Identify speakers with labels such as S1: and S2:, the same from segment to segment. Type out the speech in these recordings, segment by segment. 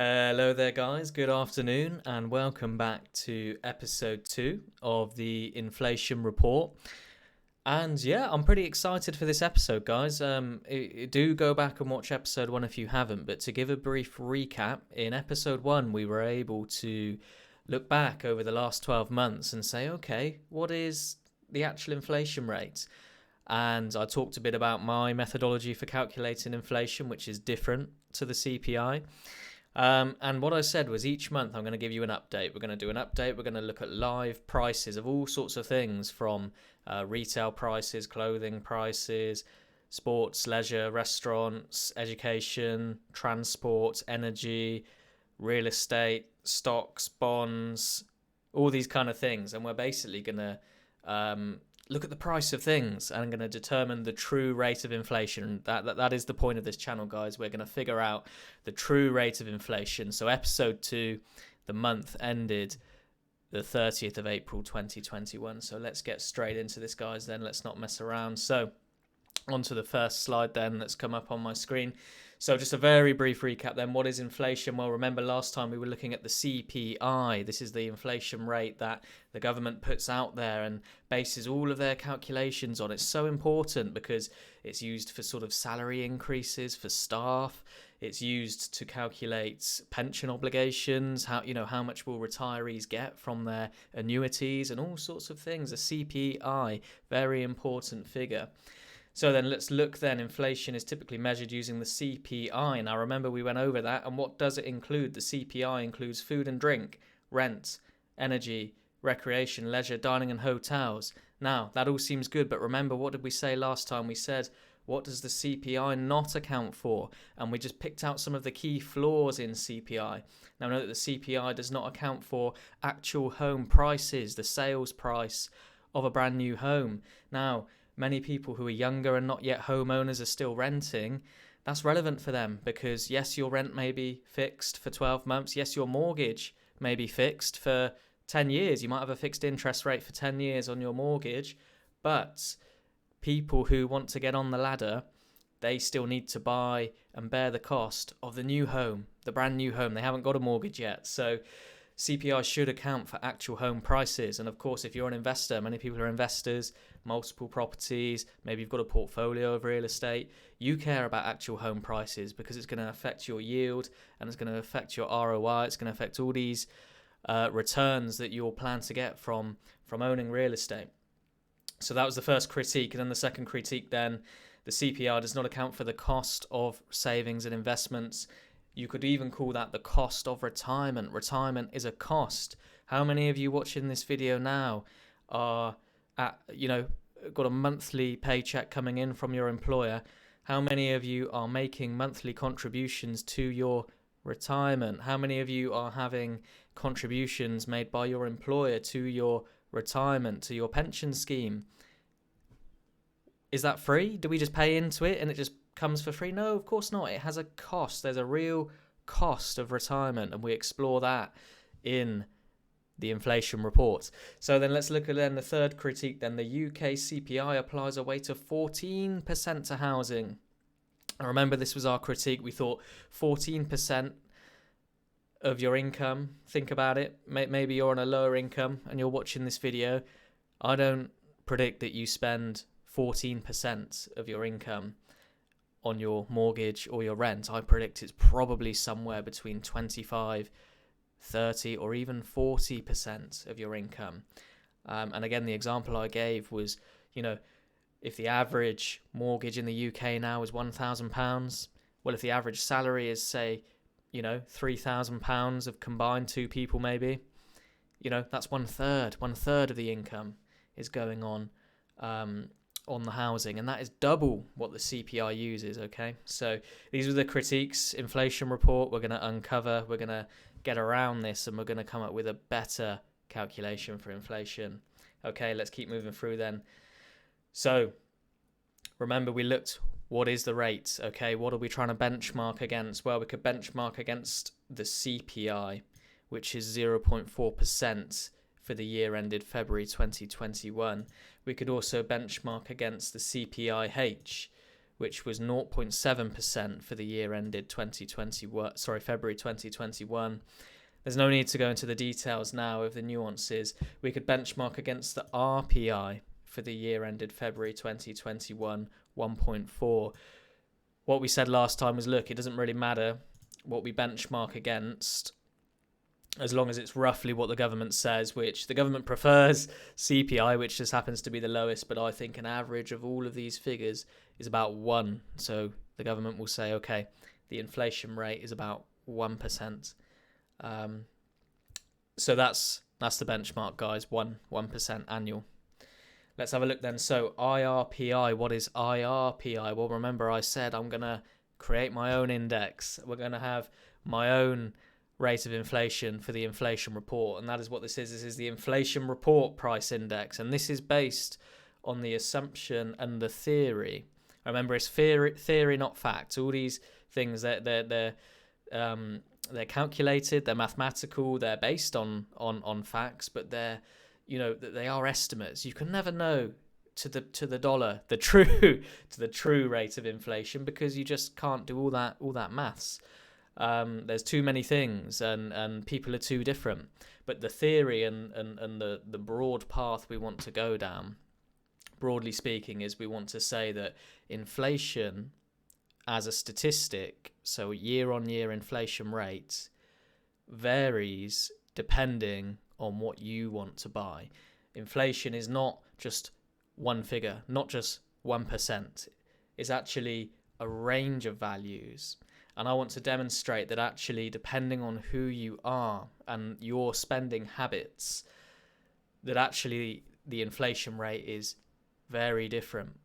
S1: Hello there, guys. Good afternoon, and welcome back to episode 2 of the inflation report. And yeah, I'm pretty excited for this episode, guys. Do go back and watch episode 1 if you haven't. But to give a brief recap, in episode 1, we were able to look back over the last 12 months and say, okay, what is the actual inflation rate? And I talked a bit about my methodology for calculating inflation, which is different to the CPI. And what I said was each month I'm going to give you an update. We're going to do an update. We're going to look at live prices of all sorts of things, from retail prices, clothing prices, sports, leisure, restaurants, education, transport, energy, real estate, stocks, bonds, all these kind of things. And we're basically going to look at the price of things and I'm going to determine the true rate of inflation. That is the point of this channel, guys. We're going to figure out the true rate of inflation. So episode 2, the month ended the 30th of April 2021. So let's get straight into this, guys, then. Let's not mess around. So on to the first slide then that's come up on my screen. So just a very brief recap then. What is inflation? Well, remember last time we were looking at the CPI. This is the inflation rate that the government puts out there and bases all of their calculations on. It's so important because it's used for sort of salary increases for staff. It's used to calculate pension obligations, how much will retirees get from their annuities and all sorts of things. A CPI, very important figure. So then let's look then. Inflation is typically measured using the CPI. Now remember we went over that, and what does it include? The CPI includes food and drink, rent, energy, recreation, leisure, dining and hotels. Now that all seems good, but remember, what did we say last time? We said, what does the CPI not account for? And we just picked out some of the key flaws in CPI. Now note that the CPI does not account for actual home prices, the sales price of a brand new home. Now, many people who are younger and not yet homeowners are still renting. That's relevant for them because yes, your rent may be fixed for 12 months. Yes, your mortgage may be fixed for 10 years. You might have a fixed interest rate for 10 years on your mortgage, but people who want to get on the ladder, they still need to buy and bear the cost of the new home, the brand new home. They haven't got a mortgage yet. So CPI should account for actual home prices. And of course, if you're an investor, many people are investors, multiple properties, maybe you've got a portfolio of real estate, you care about actual home prices because it's going to affect your yield and it's going to affect your ROI. It's going to affect all these returns that you'll plan to get from owning real estate. So that was the first critique. And then the second critique then, the CPI does not account for the cost of savings and investments. You could even call that the cost of retirement. Retirement is a cost. How many of you watching this video now are got a monthly paycheck coming in from your employer? How many of you are making monthly contributions to your retirement? How many of you are having contributions made by your employer to your retirement, to your pension scheme? Is that free? Do we just pay into it and it just comes for free? No, of course not. It has a cost. There's a real cost of retirement, and we explore that in the inflation report. So then let's look at then the third critique then. The UK CPI applies a weight of 14% to housing. And remember, this was our critique. We thought 14% of your income, think about it. Maybe you're on a lower income and you're watching this video. I don't predict that you spend 14% of your income on your mortgage or your rent. I predict it's probably somewhere between 25, 30 or even 40% of your income. And again, the example I gave was, if the average mortgage in the UK now is £1,000, well, if the average salary is, say, £3,000 of combined two people, maybe, that's one third of the income is going on the housing, and that is double what the CPI uses. Okay, so these are the critiques. Inflation report, we're going to uncover, we're going to get around this, and we're going to come up with a better calculation for inflation. Okay, let's keep moving through then. So remember, we looked, what is the rate? Okay, what are we trying to benchmark against? Well, we could benchmark against the CPI, which is 0.4% for the year ended February 2021. We could also benchmark against the CPIH, which was 0.7% for the year ended February 2021. There's no need to go into the details now of the nuances. We could benchmark against the RPI for the year ended February 2021, 1.4. What we said last time was, look, it doesn't really matter what we benchmark against as long as it's roughly what the government says, which the government prefers CPI, which just happens to be the lowest, but I think an average of all of these figures is about 1. So the government will say, okay, the inflation rate is about 1%. So that's the benchmark, guys, 1% annual. Let's have a look then. So IRPI, what is IRPI? Well, remember I said I'm going to create my own index. We're going to have my own rate of inflation for the inflation report. And that is what this is. This is the inflation report price index. And this is based on the assumption and the theory. Remember, it's theory, not fact. All these things, they're calculated, they're mathematical, they're based on facts, but they are estimates. You can never know to the dollar the true rate of inflation, because you just can't do all that maths. There's too many things, and people are too different. But the theory and the broad path we want to go down, broadly speaking, is we want to say that inflation as a statistic, so year-on-year inflation rate, varies depending on what you want to buy. Inflation is not just one figure, not just 1%. It's actually a range of values. And I want to demonstrate that actually, depending on who you are and your spending habits, that actually the inflation rate is very different.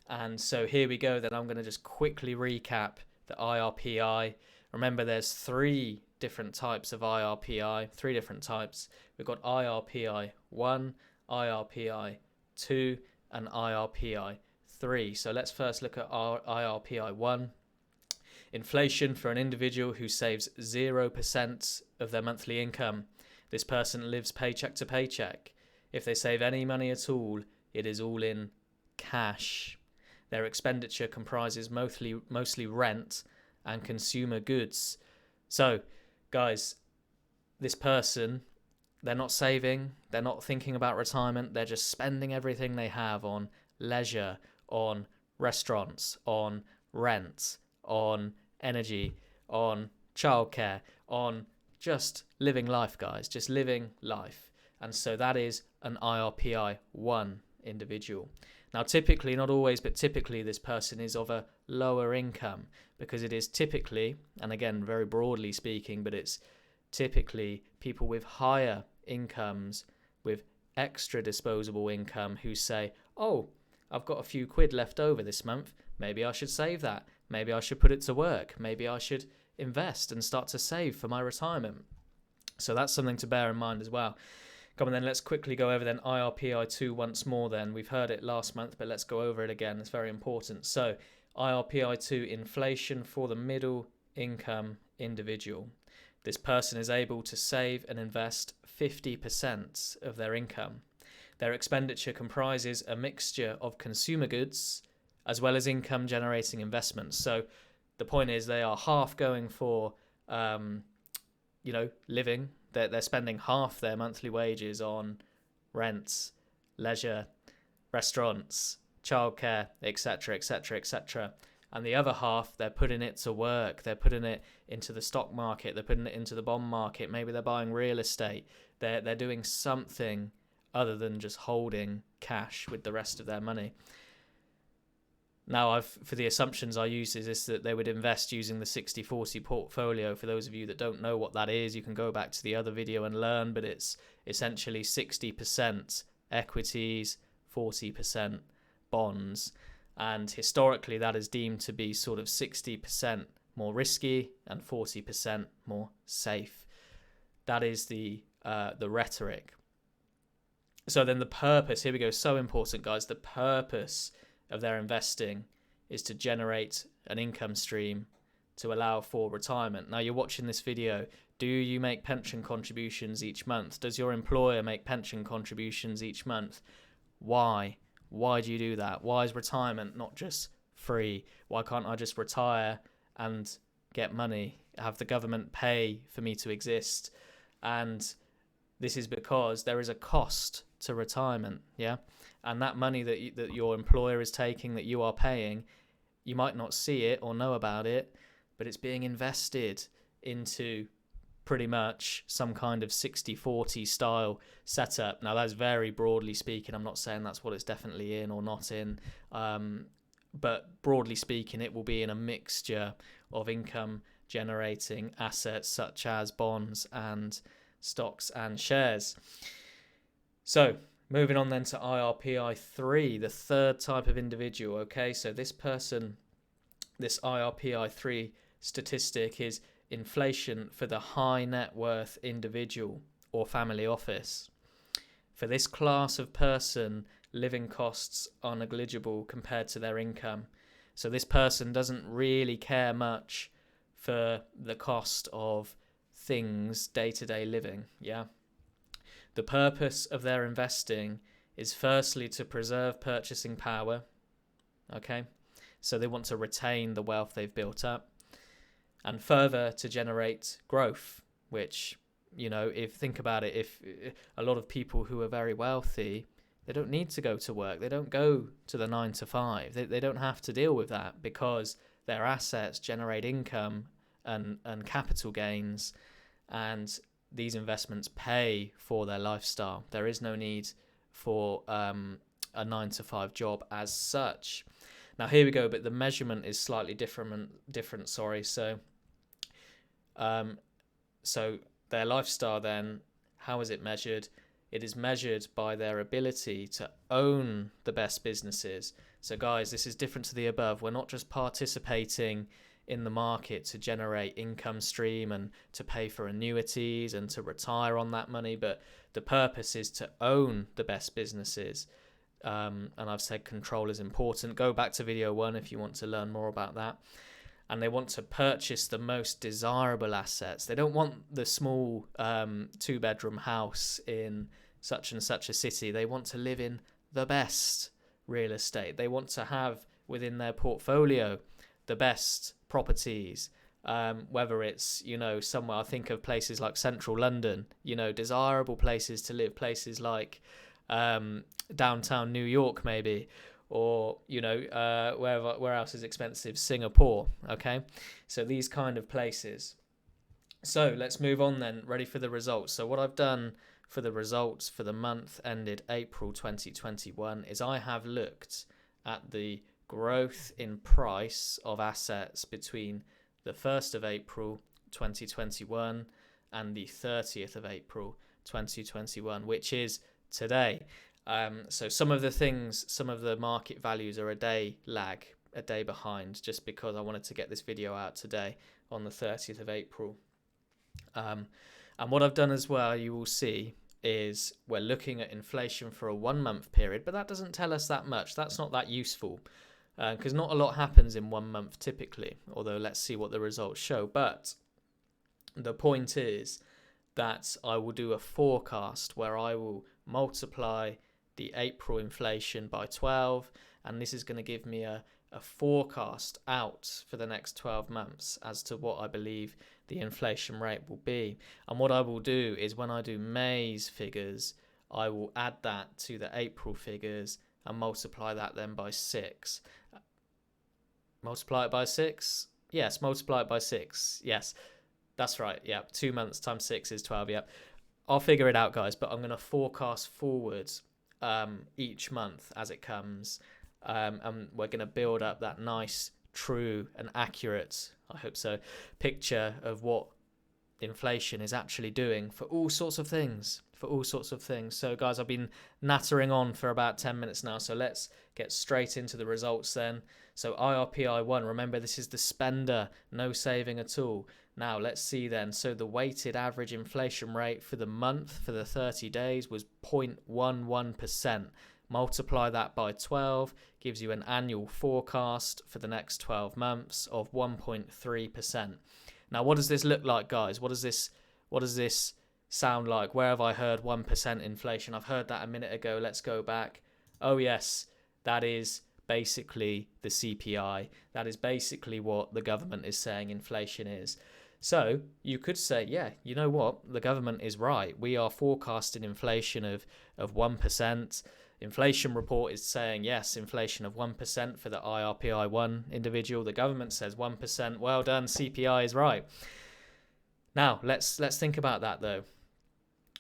S1: And so here we go. Then I'm going to just quickly recap the IRPI. Remember, there's 3 different types of IRPI, 3 different types. We've got IRPI 1, IRPI 2, and IRPI 3. So let's first look at our IRPI 1. Inflation for an individual who saves 0% of their monthly income. This person lives paycheck to paycheck. If they save any money at all, it is all in cash. Their expenditure comprises mostly rent and consumer goods. So, guys, this person, they're not saving, they're not thinking about retirement, they're just spending everything they have on leisure, on restaurants, on rent, on energy, on childcare, on just living life, guys, just living life. And so that is an IRPI 1 individual. Now, typically, not always, but typically this person is of a lower income, because it is typically, and again, very broadly speaking, but it's typically people with higher incomes, with extra disposable income, who say, oh, I've got a few quid left over this month. Maybe I should save that. Maybe I should put it to work. Maybe I should invest and start to save for my retirement. So that's something to bear in mind as well. Come on then, let's quickly go over then IRPI 2 once more then. We've heard it last month, but let's go over it again. It's very important. So IRPI 2, inflation for the middle income individual. This person is able to save and invest 50% of their income. Their expenditure comprises a mixture of consumer goods as well as income generating investments. So the point is, they are half going for living. They're spending half their monthly wages on rents, leisure, restaurants, childcare, etc., etc., etc. And the other half, they're putting it to work. They're putting it into the stock market. They're putting it into the bond market. Maybe they're buying real estate. They're doing something other than just holding cash with the rest of their money. Now, for the assumptions I use is this, that they would invest using the 60-40 portfolio. For those of you that don't know what that is, you can go back to the other video and learn, but it's essentially 60% equities, 40% bonds. And historically, that is deemed to be sort of 60% more risky and 40% more safe. That is the rhetoric. So then the purpose, here we go, so important, guys. The purpose of their investing is to generate an income stream to allow for retirement. Now, you're watching this video. Do you make pension contributions each month? Does your employer make pension contributions each month? Why? Why do you do that? Why is retirement not just free? Why can't I just retire and get money, have the government pay for me to exist? And this is because there is a cost to retirement, yeah? And that money that your employer is taking, that you are paying, you might not see it or know about it, but it's being invested into pretty much some kind of 60-40 style setup. Now, that's very broadly speaking. I'm not saying that's what it's definitely in or not in. But broadly speaking, it will be in a mixture of income generating assets such as bonds and stocks and shares. So moving on then to IRPI 3, the third type of individual. Okay, so this person, this IRPI 3 statistic is inflation for the high net worth individual or family office. For this class of person, living costs are negligible compared to their income. So this person doesn't really care much for the cost of things, day-to-day living, yeah? The purpose of their investing is firstly to preserve purchasing power, okay? So they want to retain the wealth they've built up, and further to generate growth, which, you know, if think about it, if a lot of people who are very wealthy, they don't need to go to work. They don't go to the 9 to 5. They don't have to deal with that because their assets generate income and capital gains, and these investments pay for their lifestyle. There is no need for a 9 to 5 job as such. Now here we go, but the measurement is slightly different. So their lifestyle then, how is it measured? It is measured by their ability to own the best businesses. So guys, this is different to the above. We're not just participating in the market to generate income stream and to pay for annuities and to retire on that money, but the purpose is to own the best businesses. And I've said control is important. Go back to video 1 if you want to learn more about that. And they want to purchase the most desirable assets. They don't want the small 2-bedroom house in such and such a city. They want to live in the best real estate. They want to have within their portfolio the best properties, whether it's, you know, somewhere, I think of places like central London, you know, desirable places to live, places like downtown New York maybe, or, you know, where else is expensive? Singapore, okay? So these kind of places. So let's move on then, ready for the results. So what I've done for the results for the month ended April 2021 is I have looked at the growth in price of assets between the 1st of April 2021 and the 30th of April 2021, which is today. So some of the market values are a day behind, just because I wanted to get this video out today on the 30th of April. And what I've done as well, you will see, is we're looking at inflation for a 1 month period, but that doesn't tell us that much. That's not that useful because not a lot happens in 1 month typically, although let's see what the results show. But the point is that I will do a forecast where I will multiply the April inflation by 12, and this is going to give me a forecast out for the next 12 months as to what I believe the inflation rate will be. And what I will do is when I do May's figures, I will add that to the April figures and multiply that then by 6. Multiply it by 6? Yes, multiply it by 6. Yes, that's right. Yeah, 2 months times 6 is 12. Yep. I'll figure it out, guys, but I'm going to forecast forward each month as it comes. And we're going to build up that nice, true and accurate, I hope so, picture of what inflation is actually doing for all sorts of things. So guys, I've been nattering on for about 10 minutes now, so let's get straight into the results then. So IRPI 1, remember this is the spender, no saving at all. Now let's see then, so the weighted average inflation rate for the month, for the 30 days, was 0.11%. Multiply that by 12, gives you an annual forecast for the next 12 months of 1.3%. Now, what does this look like, guys? What does this sound like? Where have I heard 1% inflation? I've heard that a minute ago. Let's go back. Oh, yes, that is basically the CPI. That is basically what the government is saying inflation is. So you could say, yeah, you know what? The government is right. We are forecasting inflation of 1%. Inflation report is saying, yes, inflation of 1% for the IRPI 1 individual. The government says 1%. Well done, CPI is right. Now, let's think about that, though.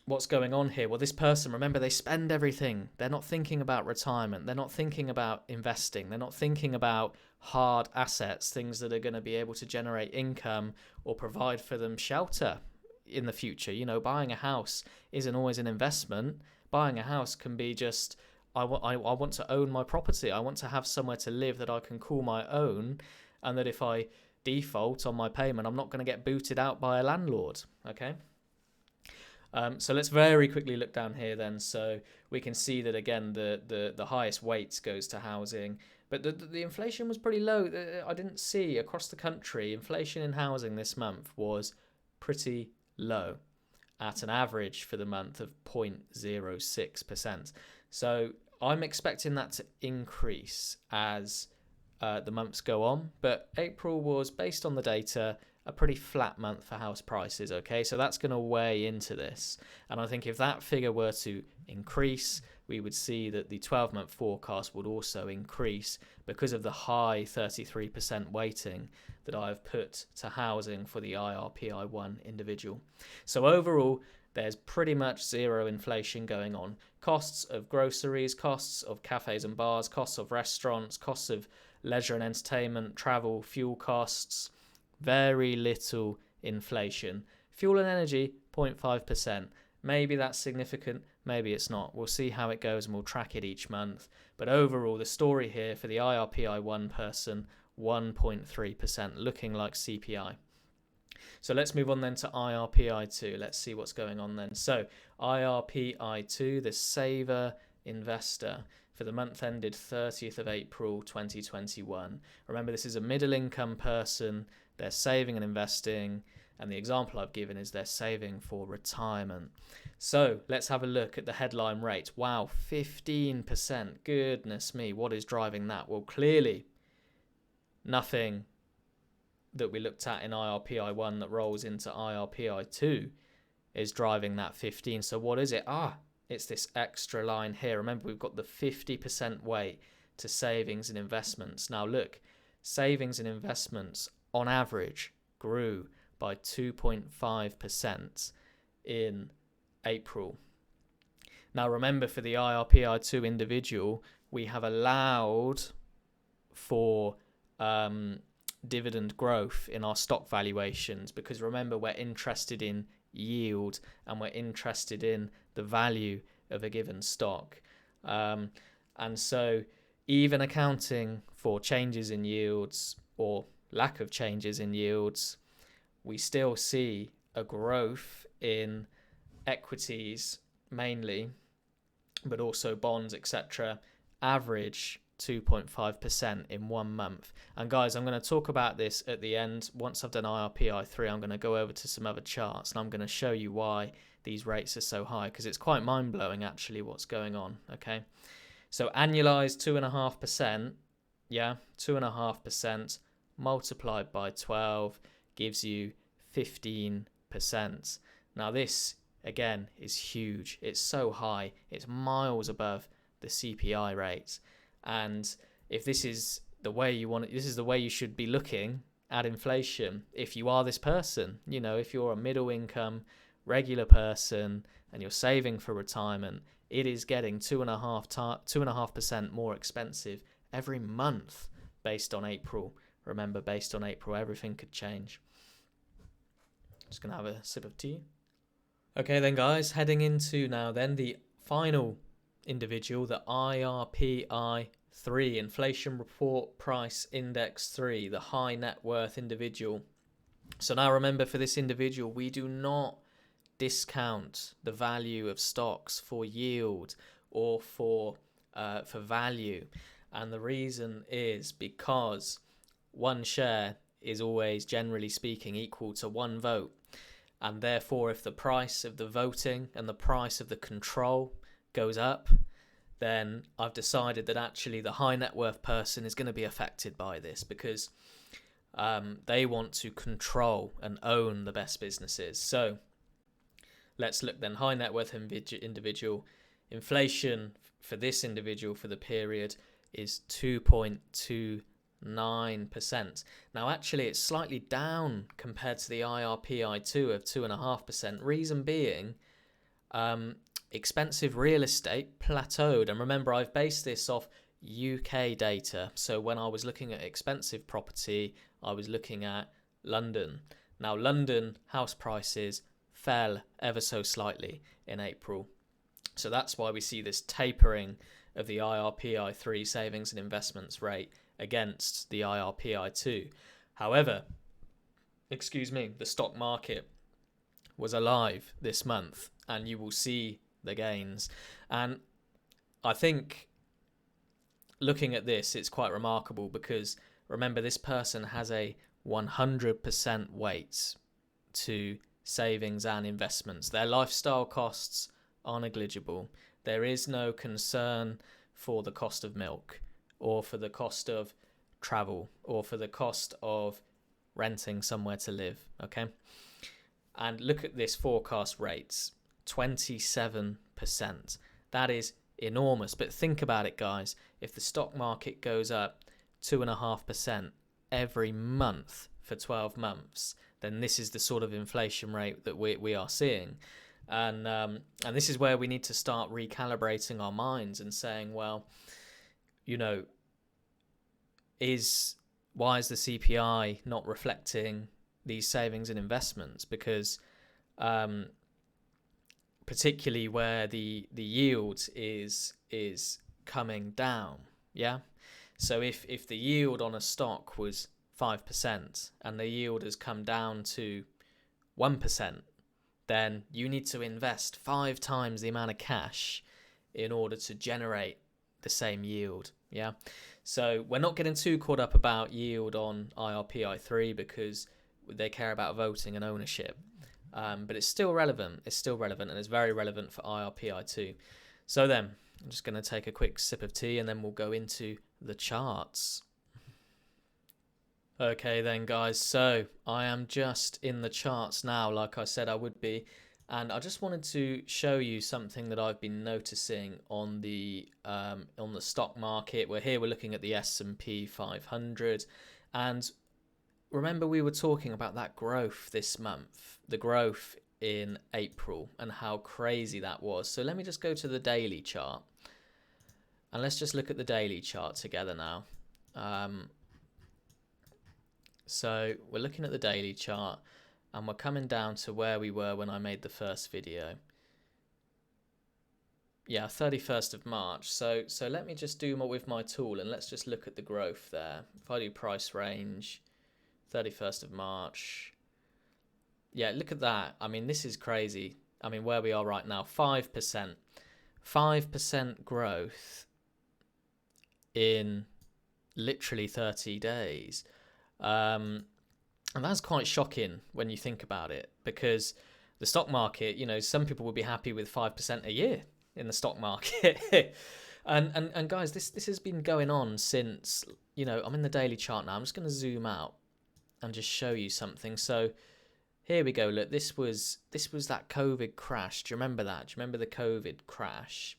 S1: What's going on here? Well, this person, remember, they spend everything. They're not thinking about retirement. They're not thinking about investing. They're not thinking about hard assets, things that are going to be able to generate income or provide for them shelter in the future. You know, buying a house isn't always an investment. Buying a house can be just, I want to own my property. I want to have somewhere to live that I can call my own, and that if I default on my payment, I'm not going to get booted out by a landlord. Okay. So let's very quickly look down here then. So we can see that again the highest weight goes to housing, but the inflation was pretty low. I didn't see across the country inflation in housing this month was pretty low, at an average for the month of 0.06%. So I'm expecting that to increase as the months go on, but April was, based on the data, a pretty flat month for house prices. Okay, so that's going to weigh into this, and I think if that figure were to increase, we would see that the 12-month forecast would also increase because of the high 33% weighting that I've put to housing for the IRPI 1 individual. So overall, there's pretty much zero inflation going on. Costs of groceries, costs of cafes and bars, costs of restaurants, costs of leisure and entertainment, travel, fuel costs, very little inflation. Fuel and energy, 0.5%. Maybe that's significant, maybe it's not. We'll see how it goes and we'll track it each month. But overall, the story here for the IRPI 1 person, 1.3%, looking like CPI. So let's move on then to IRPI 2. Let's see what's going on then. So IRPI 2, the saver investor, for the month ended 30th of April 2021. Remember, this is a middle income person. They're saving and investing, and the example I've given is they're saving for retirement. So let's have a look at the headline rate. Wow, 15%. Goodness me, what is driving that? Well, clearly nothing that we looked at in IRPI 1 that rolls into IRPI 2 is driving that 15. So what is it? It's this extra line here. Remember, we've got the 50% weight to savings and investments. Now look, savings and investments on average grew by 2.5% in April. Now remember, for the IRPI 2 individual, we have allowed for dividend growth in our stock valuations, because remember, we're interested in yield and we're interested in the value of a given stock. And so even accounting for changes in yields or lack of changes in yields, we still see a growth in equities mainly, but also bonds, etc. Average 2.5% in 1 month. And guys, I'm going to talk about this at the end. Once I've done IRPI 3, I'm going to go over to some other charts and I'm going to show you why these rates are so high, because it's quite mind-blowing actually what's going on. Okay, so annualized 2.5%, 2.5% multiplied by 12 gives you 15%. Now this again is huge. It's so high, it's miles above the CPI rate. And if this is the way you want it, this is the way you should be looking at inflation. If you are this person, if you're a middle income regular person and you're saving for retirement, it is getting 2.5% more expensive every month based on April. Remember, based on April, everything could change. Just going to have a sip of tea. Okay then guys, heading into now then the final individual, the IRPI 3, Inflation Report Price Index 3, the high net worth individual. So now remember, for this individual, we do not discount the value of stocks for yield or for value. And the reason is because one share is always, generally speaking, equal to one vote. And therefore, if the price of the voting and the price of the control goes up, then I've decided that actually the high net worth person is going to be affected by this, because they want to control and own the best businesses. So let's look then. High net worth individual, inflation for this individual for the period is 2.29%. Now, actually, it's slightly down compared to the IRPI2 of 2.5%. Reason being, expensive real estate plateaued. And remember, I've based this off UK data. So when I was looking at expensive property, I was looking at London. Now, London house prices fell ever so slightly in April. So that's why we see this tapering of the IRPI3 savings and investments rate against the IRPI2. However, the stock market was alive this month, and you will see the gains. And I think looking at this, it's quite remarkable, because remember, this person has a 100% weight to savings and investments. Their lifestyle costs are negligible. There is no concern for the cost of milk, or for the cost of travel, or for the cost of renting somewhere to live. Okay. And look at this forecast rates, 27%. That is enormous. But think about it, guys. If the stock market goes up 2.5% every month for 12 months, then this is the sort of inflation rate that we are seeing. And this is where we need to start recalibrating our minds and saying, well, why is the CPI not reflecting these savings and investments? Because particularly where the yield is coming down, yeah. So if the yield on a stock was 5% and the yield has come down to 1%, then you need to invest 5 times the amount of cash in order to generate the same yield. Yeah. So we're not getting too caught up about yield on IRPI3, because they care about voting and ownership. But it's still relevant. It's still relevant, and it's very relevant for IRPI2. So then, I'm just going to take a quick sip of tea, and then we'll go into the charts. Okay then, guys, so I am just in the charts now, like I said I would be, and I just wanted to show you something that I've been noticing on the stock market. We're looking at the S&P 500, and remember we were talking about that growth this month, the growth in April, and how crazy that was. So let me just go to the daily chart, and let's just look at the daily chart together now. So we're looking at the daily chart, and we're coming down to where we were when I made the first video. Yeah, 31st of March. So let me just do more with my tool, and let's just look at the growth there. If I do price range, 31st of March. Yeah, look at that. I mean, this is crazy. I mean, where we are right now, 5%. 5% growth in literally 30 days. And that's quite shocking when you think about it, because the stock market, some people would be happy with 5% a year in the stock market. and guys, this has been going on since, I'm in the daily chart now. I'm just going to zoom out and just show you something. So here we go. Look, this was that COVID crash. Do you remember that? Do you remember the COVID crash?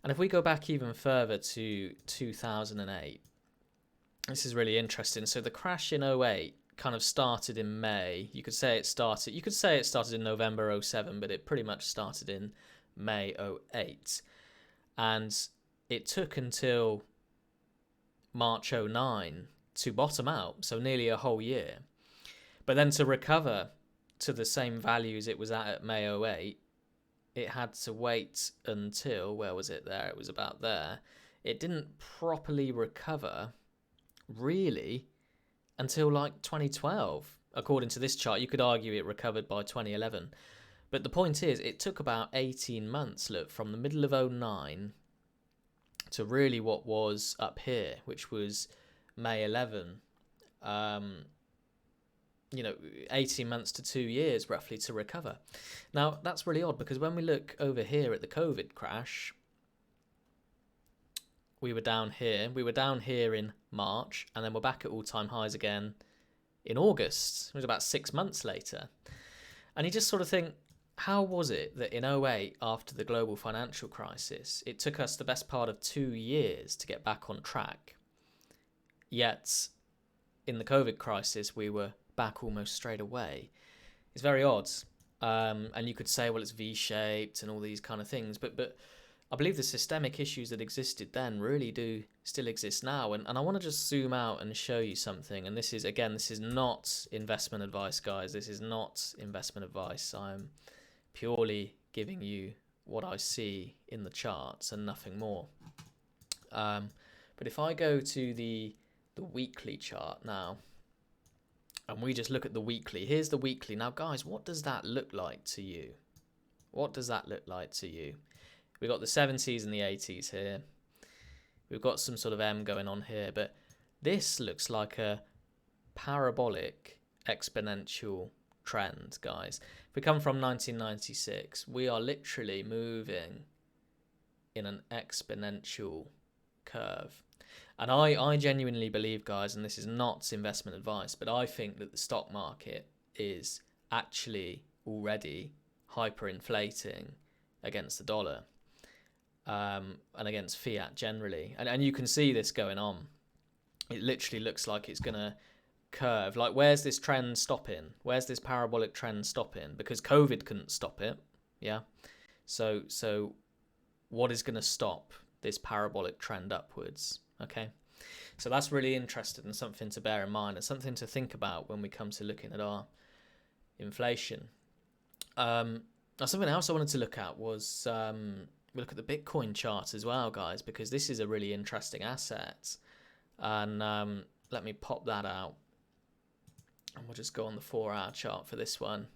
S1: And if we go back even further to 2008, this is really interesting. So the crash in 2008 kind of started in May. You could say it started in November 2007, but it pretty much started in May 2008. And it took until March 2009 to bottom out, so nearly a whole year. But then to recover to the same values it was at May 2008, it had to wait until, where was it there? It was about there. It didn't properly recover really until like 2012. According to this chart, you could argue it recovered by 2011. But the point is, it took about 18 months, look, from the middle of 2009 to really what was up here, which was May 11. 18 months to 2 years roughly to recover. Now, that's really odd, because when we look over here at the COVID crash, we were down here. We were down here in March, and then we're back at all-time highs again in August. It was about 6 months later. And you just sort of think, how was it that in '08, after the global financial crisis, it took us the best part of 2 years to get back on track? Yet, in the COVID crisis, we were back almost straight away. It's very odd. And you could say, well, it's V-shaped and all these kind of things. But I believe the systemic issues that existed then really do still exist now. And I want to just zoom out and show you something. And this is, again, this is not investment advice, guys. This is not investment advice. I'm purely giving you what I see in the charts and nothing more. But if I go to the weekly chart now, and we just look at the weekly. Here's the weekly. Now, guys, what does that look like to you? What does that look like to you? We've got the 70s and the 80s here. We've got some sort of M going on here, but this looks like a parabolic exponential trend, guys. If we come from 1996, we are literally moving in an exponential curve. And I genuinely believe, guys, and this is not investment advice, but I think that the stock market is actually already hyperinflating against the dollar, and against fiat generally. And you can see this going on. It literally looks like it's going to curve. Like, where's this trend stopping? Where's this parabolic trend stopping? Because COVID couldn't stop it. Yeah. So what is going to stop this parabolic trend upwards? Okay, so that's really interesting and something to bear in mind and something to think about when we come to looking at our inflation. Now, something else I wanted to look at was we look at the Bitcoin chart as well, guys, because this is a really interesting asset. And let me pop that out, and we'll just go on the 4-hour chart for this one.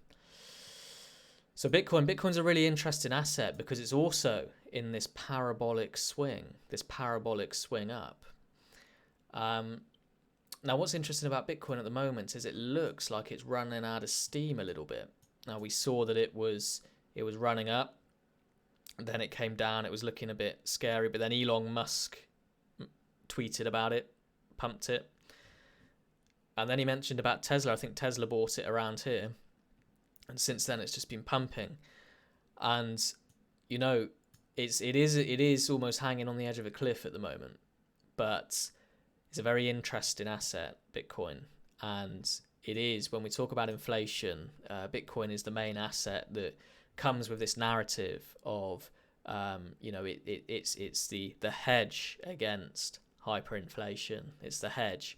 S1: So Bitcoin's a really interesting asset because it's also in this parabolic swing up. Now, what's interesting about Bitcoin at the moment is it looks like it's running out of steam a little bit. Now, we saw that it was running up, then it came down. It was looking a bit scary, but then Elon Musk tweeted about it, pumped it, and then he mentioned about Tesla. I think Tesla bought it around here. And since then, it's just been pumping, and you know, it is almost hanging on the edge of a cliff at the moment. But it's a very interesting asset, Bitcoin, and it is, when we talk about inflation, Bitcoin is the main asset that comes with this narrative of, it's the hedge against hyperinflation. It's the hedge.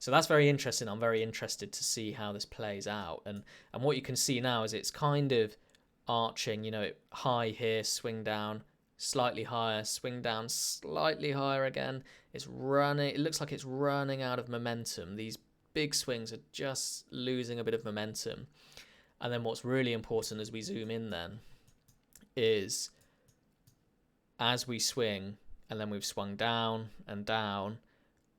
S1: So that's very interesting. I'm very interested to see how this plays out. And what you can see now is it's kind of arching, high here, swing down, slightly higher, swing down, slightly higher again. It's running. It looks like it's running out of momentum. These big swings are just losing a bit of momentum. And then what's really important as we zoom in then is as we swing, and then we've swung down and down,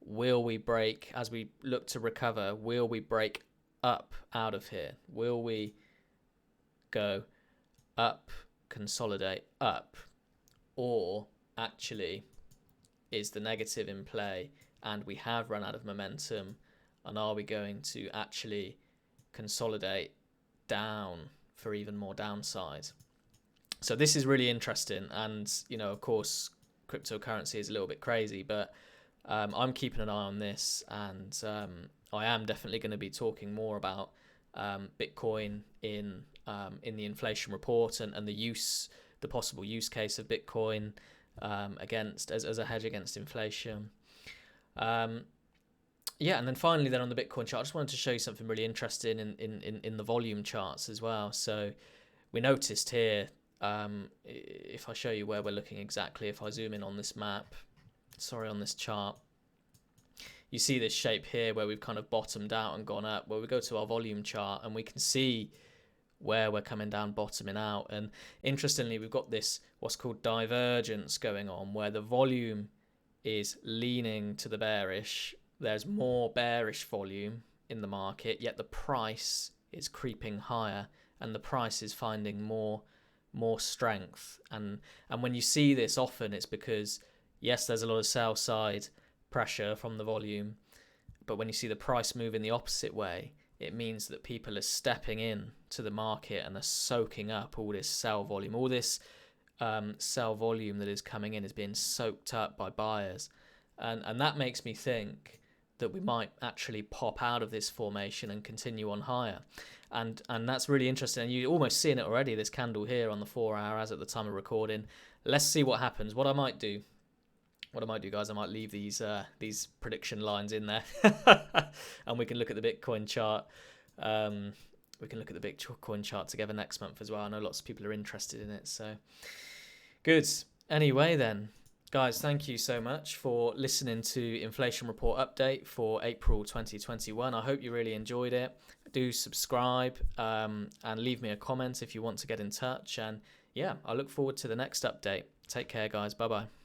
S1: will we break, as we look to recover, will we break up out of here? Will we go up, consolidate, up? Or actually, is the negative in play and we have run out of momentum, and are we going to actually consolidate down for even more downside? So this is really interesting, and of course, cryptocurrency is a little bit crazy, but I'm keeping an eye on this, and I am definitely going to be talking more about Bitcoin in the inflation report and the possible use case of Bitcoin as a hedge against inflation. And then finally, then on the Bitcoin chart, I just wanted to show you something really interesting in the volume charts as well. So we noticed here, if I show you where we're looking exactly, if I zoom in on this map, on this chart, you see this shape here where we've kind of bottomed out and gone up. Well, we go to our volume chart and we can see where we're coming down, bottoming out. And interestingly, we've got this what's called divergence going on, where the volume is leaning to the bearish. There's more bearish volume in the market, yet the price is creeping higher, and the price is finding more more strength. And when you see this often, it's because, yes, there's a lot of sell side pressure from the volume, but when you see the price move in the opposite way, it means that people are stepping in to the market and are soaking up all this sell volume. All this sell volume that is coming in is being soaked up by buyers. And that makes me think that we might actually pop out of this formation and continue on higher. And that's really interesting. And you're almost seeing it already, this candle here on the 4 hour as at the time of recording. Let's see what happens. What I might do, guys, I might leave these prediction lines in there, and we can look at the Bitcoin chart. We can look at the Bitcoin chart together next month as well. I know lots of people are interested in it. So good. Anyway, then, guys, thank you so much for listening to Inflation Report Update for April 2021. I hope you really enjoyed it. Do subscribe and leave me a comment if you want to get in touch. And yeah, I look forward to the next update. Take care, guys. Bye-bye.